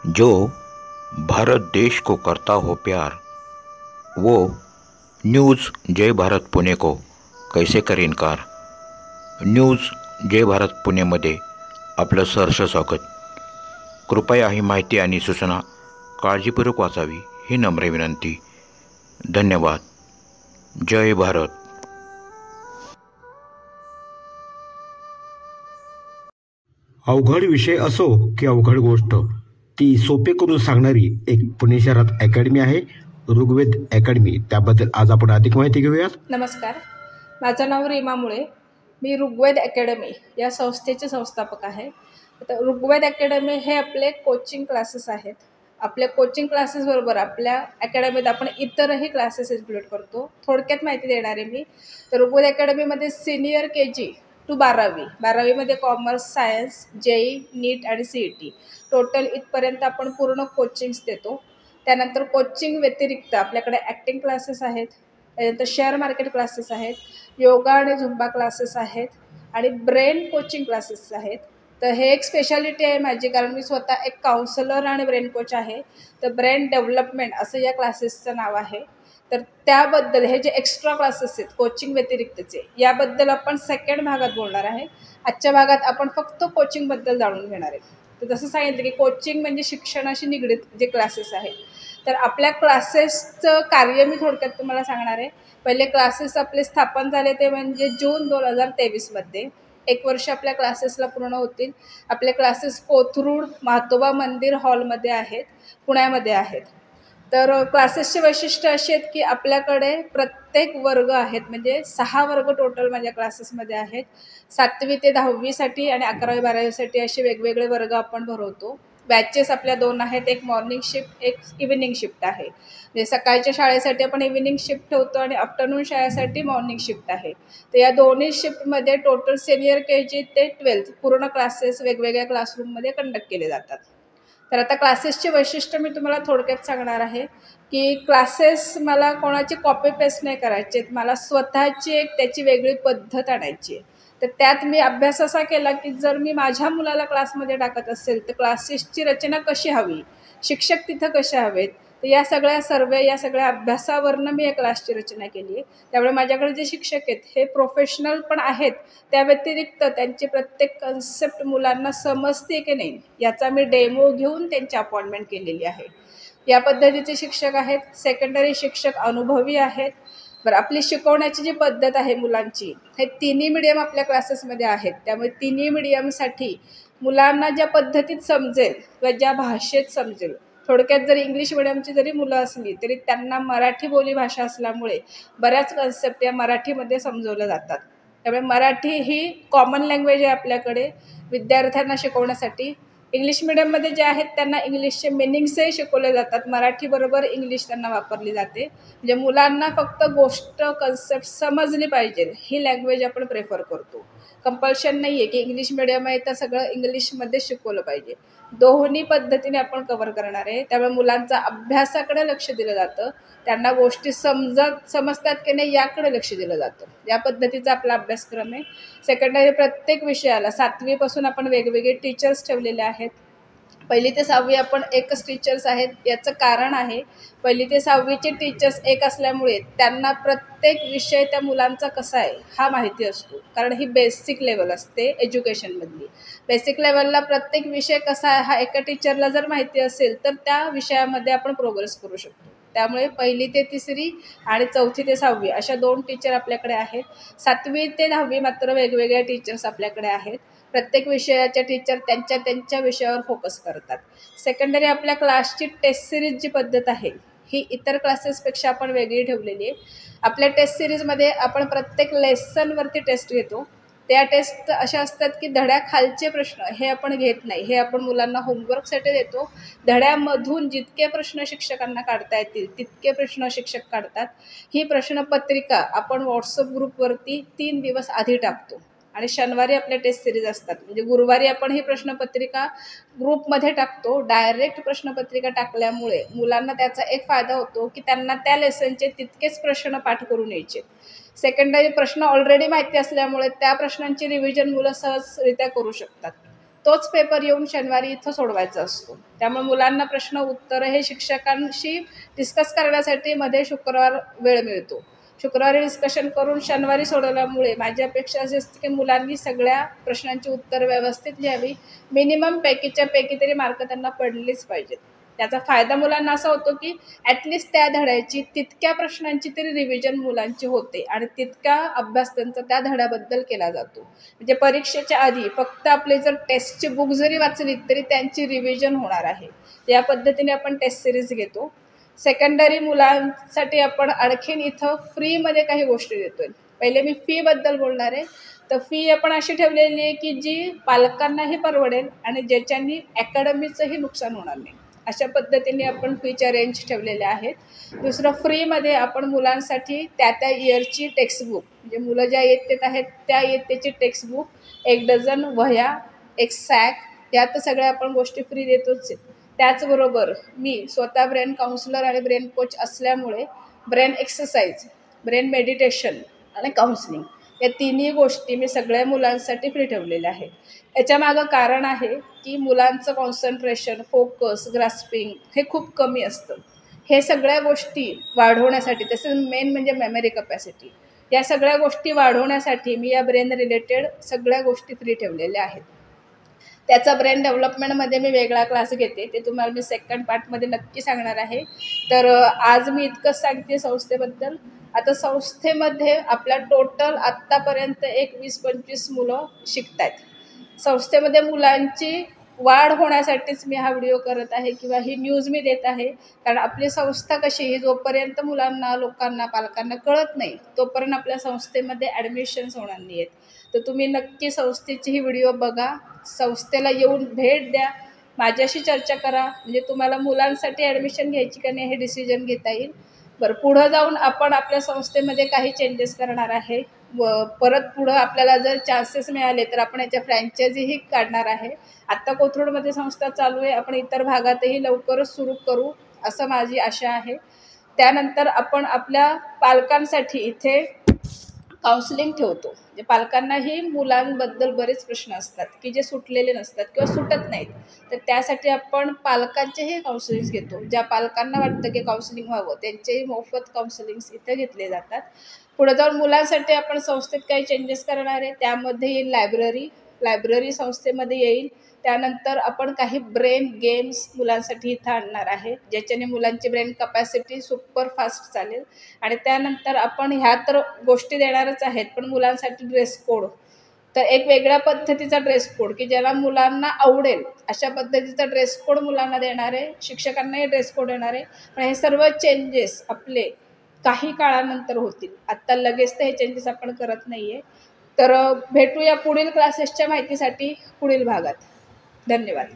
जो भारत देश को करता हो प्यार, वो न्यूज़ जय भारत पुणे को कैसे करे इनकार। न्यूज़ जय भारत पुणेमध्ये आपलं सहर्ष स्वागत। कृपया ही माहिती आणि सूचना काळजीपूर्वक वाचावी ही नम्र विनंती। धन्यवाद। जय भारत। अवघड विषय असो की अवघड गोष्ट, ती सोपे करून सांगणारी एक पुणे शहरात अकॅडमी आहे, ऋग्वेद अकॅडमी। त्याबद्दल आज आपण अधिक माहिती घेऊयात। नमस्कार, माझं नाव रीमा मुळे। मी ऋग्वेद अकॅडमी या संस्थेचे संस्थापक आहे। तर ऋग्वेद अकॅडमी हे आपले कोचिंग क्लासेस आहेत। आपल्या कोचिंग क्लासेसबरोबर आपल्या अकॅडमीत आपण इतरही क्लासेस इन्क्लूड करतो। थोडक्यात माहिती देणार आहे मी। तर ऋग्वेद अकॅडमीमध्ये सिनियर KG टू 12वीमध्ये कॉमर्स, सायन्स, JEE, नीट आणि CET टोटल इथपर्यंत आपण पूर्ण कोचिंग्स देतो। त्यानंतर कोचिंग व्यतिरिक्त आपल्याकडे ॲक्टिंग क्लासेस आहेत, त्यानंतर शेअर मार्केट क्लासेस आहेत, योगा आणि झुंबा क्लासेस आहेत आणि ब्रेन कोचिंग क्लासेस आहेत। तर हे एक स्पेशालिटी आहे माझी, कारण मी स्वतः एक काउन्सलर आणि ब्रेन कोच आहे। तर ब्रेन डेव्हलपमेंट असं या क्लासेसचं नाव आहे। तर त्याबद्दल हे जे एक्स्ट्रा क्लासेस आहेत कोचिंग व्यतिरिक्तचे, याबद्दल आपण सेकंड भागात बोलणार आहे। आजच्या भागात आपण फक्त कोचिंगबद्दल जाणून घेणार आहे। तर जसं सांगितलं की कोचिंग म्हणजे शिक्षणाशी निगडीत जे क्लासेस आहेत। तर आपल्या क्लासेसचं कार्य मी थोडक्यात तुम्हाला सांगणार आहे। पहिले क्लासेस आपले स्थापन झाले ते म्हणजे जून 2023मध्ये। 1 वर्ष आपल्या क्लासेसला पूर्ण होतील। आपले क्लासेस कोथरूड म्हातोबा मंदिर हॉलमध्ये आहेत, पुण्यामध्ये आहेत। तर क्लासेसचे वैशिष्ट्य असे आहेत की आपल्याकडे प्रत्येक वर्ग आहेत, म्हणजे 6 वर्ग टोटल माझ्या क्लासेसमध्ये आहेत। 7वी ते 10वीसाठी आणि 11वी 12वीसाठी असे वेगवेगळे वर्ग आपण भरवतो। बॅचेस आपल्या 2 आहेत, एक मॉर्निंग शिफ्ट, एक इव्हिनिंग शिफ्ट आहे। म्हणजे सकाळच्या शाळेसाठी आपण इव्हिनिंग शिफ्ट ठेवतो आणि आफ्टरनून शाळेसाठी मॉर्निंग शिफ्ट आहे। तर या दोन्ही शिफ्टमध्ये टोटल सिनियर KG ते 12th पूर्ण क्लासेस वेगवेगळ्या क्लासरूममध्ये कंडक्ट केले जातात। तर आता क्लासेसचे वैशिष्ट्य मी तुम्हाला थोडक्यात सांगणार आहे की क्लासेस मला कोणाची कॉपी पेस्ट नाही करायचे, मला स्वतःची एक त्याची वेगळी पद्धत आणायची आहे। तर त्यात मी अभ्यास असा केला की जर मी माझ्या मुलाला क्लासमध्ये टाकत असेल तर क्लासेसची रचना कशी हवी, शिक्षक तिथं कसे हवेत, तर या सगळ्या सर्वे, या सगळ्या अभ्यासावरनं मी या क्लासची रचना केली आहे। त्यामुळे माझ्याकडे जे शिक्षक आहेत हे प्रोफेशनल पण आहेत, त्या व्यतिरिक्त त्यांची प्रत्येक कन्सेप्ट मुलांना समजते की नाही याचा मी डेमो घेऊन त्यांची अपॉइंटमेंट केलेली आहे। या पद्धतीचे शिक्षक आहेत। सेकंडरी शिक्षक अनुभवी आहेत। बरं, आपली शिकवण्याची जी पद्धत आहे मुलांची, हे तिन्ही मीडियम आपल्या क्लासेसमध्ये आहेत। त्यामुळे तिन्ही मीडियमसाठी मुलांना ज्या पद्धतीत समजेल किंवा ज्या भाषेत समजेल, थोडक्यात जरी इंग्लिश मिडियमची जरी मुलं असली तरी त्यांना मराठी बोलीभाषा असल्यामुळे बऱ्याच कन्सेप्ट या मराठीमध्ये समजवल्या जातात। त्यामुळे मराठी ही कॉमन लँग्वेज आहे आपल्याकडे विद्यार्थ्यांना शिकवण्यासाठी। इंग्लिश मिडियममध्ये जे आहेत त्यांना इंग्लिशचे मिनिंग्सही शिकवले जातात, मराठीबरोबर इंग्लिश त्यांना वापरली जाते। म्हणजे मुलांना फक्त गोष्ट कन्सेप्ट समजली पाहिजे ही लँग्वेज आपण प्रेफर करतो। कंपल्शन नाही आहे की इंग्लिश मिडियम आहे तर सगळं इंग्लिशमध्ये शिकवलं पाहिजे। दोन्ही पद्धतीने आपण कव्हर करणार आहे। त्यामुळे मुलांचा अभ्यासाकडे लक्ष दिलं जातं, त्यांना गोष्टी समजतात की नाही याकडे लक्ष दिलं जातं। या पद्धतीचा आपला अभ्यासक्रम आहे। सेकंडरी प्रत्येक विषयाला 7वीपासून आपण वेगवेगळे टीचर्स ठेवलेले आहेत। 1ली ते 6वी आपण एकच टीचर्स आहेत। याचं कारण आहे 1ली ते 6वीचे टीचर्स एक असल्यामुळे त्यांना प्रत्येक विषय त्या मुलांचा कसा आहे हा माहिती असतो, कारण ही बेसिक लेवल असते एज्युकेशनमधली। बेसिक लेवलला प्रत्येक विषय कसा आहे हा एका टीचरला जर माहिती असेल तर त्या विषयामध्ये आपण प्रोग्रेस करू शकतो। त्यामुळे 1ली ते 3री आणि 4थी ते 6वी अशा 2 टीचर आपल्याकडे आहेत। 7वी ते 10वी मात्र वेगवेगळ्या टीचर्स आपल्याकडे आहेत। प्रत्येक विषयाच्या टीचर त्यांच्या विषयावर फोकस करतात। सेकंडरी आपल्या क्लासची टेस्ट सिरीज जी पद्धत आहे ही इतर क्लासेसपेक्षा आपण वेगळी ठेवलेली आहे। आपल्या टेस्ट सिरीजमध्ये आपण प्रत्येक लेसनवरती टेस्ट घेतो। त्या टेस्ट अशा असतात की धड्याखालचे प्रश्न हे आपण घेत नाही, हे आपण मुलांना होमवर्कसाठी देतो। धड्यामधून जितके प्रश्न शिक्षकांना काढता येतील तितके प्रश्न शिक्षक काढतात। ही प्रश्नपत्रिका आपण व्हॉट्सअप ग्रुपवरती 3 दिवस आधी टाकतो आणि शनिवारी आपल्या टेस्ट सिरीज असतात, म्हणजे गुरुवारी आपण ही प्रश्नपत्रिका ग्रुपमध्ये टाकतो। डायरेक्ट प्रश्नपत्रिका टाकल्यामुळे मुलांना त्याचा एक फायदा होतो की त्यांना त्या लेसनचे तितकेच प्रश्न पाठ करून यायचे। सेकंडरी प्रश्न ऑलरेडी माहिती असल्यामुळे त्या प्रश्नांची रिव्हिजन मुलं सहजरित्या करू शकतात। तोच पेपर येऊन शनिवारी इथं सोडवायचा असतो. त्यामुळे मुलांना प्रश्न उत्तरं हे शिक्षकांशी डिस्कस करण्यासाठी मध्ये शुक्रवार वेळ मिळतो. शुक्रवारी डिस्कशन करून शनिवारी सोडवल्यामुळे माझी अपेक्षा अशी असते की मुलांनी सगळ्या प्रश्नांची उत्तरं व्यवस्थित लिहावी. मिनिमम पैकीच्या पैकी तरी मार्क त्यांना पडलेच पाहिजेत. त्याचा फायदा मुलांना असा होतो की ॲटलिस्ट त्या धड्याची तितक्या प्रश्नांची तरी रिव्हिजन मुलांची होते आणि तितका अभ्यास त्यांचा त्या धड्याबद्दल केला जातो. म्हणजे परीक्षेच्या आधी फक्त आपले जर टेस्टची बुक जरी वाचलीत तरी त्यांची रिव्हिजन होणार आहे. या पद्धतीने आपण टेस्ट सिरीज घेतो. सेकंडरी मुलांसाठी आपण आणखीन इथं फ्रीमध्ये काही गोष्टी देतोय. पहिले मी फीबद्दल बोलणार आहे. तर फी आपण अशी ठेवलेली आहे की जी पालकांनाही परवडेल आणि ज्याच्यानी अकॅडमीचंही नुकसान होणार नाही, अशा पद्धतीने आपण फीच्या रेंज ठेवलेल्या आहेत. दुसरं, फ्रीमध्ये आपण मुलांसाठी त्या इयरची टेक्स्टबुक, म्हणजे मुलं ज्या इयत्तेत आहेत त्या इयत्तेची टेक्स्टबुक, 1 डझन वह्या, 1 सॅक, यात सगळ्या आपण गोष्टी फ्री देतोच. त्याचबरोबर मी स्वतः ब्रेन काउन्सिलर आणि ब्रेन कोच असल्यामुळे ब्रेन एक्सरसाइज, ब्रेन मेडिटेशन आणि काउन्सिलिंग या तिन्ही गोष्टी मी सगळ्या मुलांसाठी फ्री ठेवलेल्या आहेत. याच्यामागं कारण आहे की मुलांचं कॉन्सन्ट्रेशन, फोकस, ग्रास्पिंग हे खूप कमी असतं. हे सगळ्या गोष्टी वाढवण्यासाठी, तसेच मेन म्हणजे मेमरी कपॅसिटी, या सगळ्या गोष्टी वाढवण्यासाठी मी या ब्रेन रिलेटेड सगळ्या गोष्टी फ्री ठेवलेल्या आहेत. त्याचा ब्रेन डेव्हलपमेंटमध्ये मी वेगळा क्लास घेते, ते तुम्हाला मी सेकंड पार्टमध्ये नक्की सांगणार आहे. तर आज मी इतकंच सांगते संस्थेबद्दल. आता संस्थेमध्ये आपल्या टोटल आत्तापर्यंत एक 20-25 मुलं शिकत आहेत. संस्थेमध्ये मुलांची वाढ होण्यासाठीच मी हा व्हिडिओ करत आहे किंवा ही न्यूज मी देत आहे. कारण आपली संस्था कशी ही, जोपर्यंत मुलांना, लोकांना, पालकांना कळत नाही तोपर्यंत आपल्या संस्थेमध्ये ॲडमिशन्स होणार नाही आहेत. तर तुम्ही नक्की संस्थेची ही व्हिडिओ बघा, संस्थेला येऊन भेट द्या, माझ्याशी चर्चा करा, म्हणजे तुम्हाला मुलांसाठी ॲडमिशन घ्यायची का नाही हे डिसिजन घेता येईल. बरं, पुढं जाऊन आपण आपल्या संस्थेमध्ये काही चेंजेस करणार आहे. परत पुढं आपल्याला जर चान्सेस मिळाले तर आपण याच्या फ्रँचायझीही काढणार आहे. आत्ता कोथरूडमध्ये संस्था चालू आहे, आपण इतर भागातही लवकरच सुरू करू असं माझी आशा आहे. त्यानंतर आपण आपल्या पालकांसाठी इथे काउन्सिलिंग ठेवतो. म्हणजे पालकांनाही मुलांबद्दल बरेच प्रश्न असतात की जे सुटलेले नसतात किंवा सुटत नाहीत, तर त्यासाठी आपण पालकांचेही काउन्सिलिंग घेतो. ज्या पालकांना वाटतं की काउन्सिलिंग व्हावं त्यांचेही मोफत काउन्सिलिंग्स इथे घेतले जातात. पुढे जाऊन मुलांसाठी आपण संस्थेत काही चेंजेस करणार आहे. त्यामध्ये येईल लायब्ररी संस्थेमध्ये येईल. त्यानंतर आपण काही ब्रेन गेम्स मुलांसाठी इथं आणणार आहे, ज्याच्याने मुलांची ब्रेन कपॅसिटी सुपर फास्ट चालेल. आणि त्यानंतर आपण ह्या तर गोष्टी देणारच आहेत, पण मुलांसाठी ड्रेस कोड, तर एक वेगळ्या पद्धतीचा ड्रेस कोड की ज्याला मुलांना आवडेल अशा पद्धतीचा ड्रेस कोड मुलांना देणार आहे. शिक्षकांनाही ड्रेस कोड देणार आहे. पण हे सर्व चेंजेस आपले काही काळानंतर होतील, आत्ता लगेच तर हे चेंजेस आपण करत नाही आहे. तर भेटूया पुढील क्लासेसच्या माहितीसाठी पुढील भागात. धन्यवाद.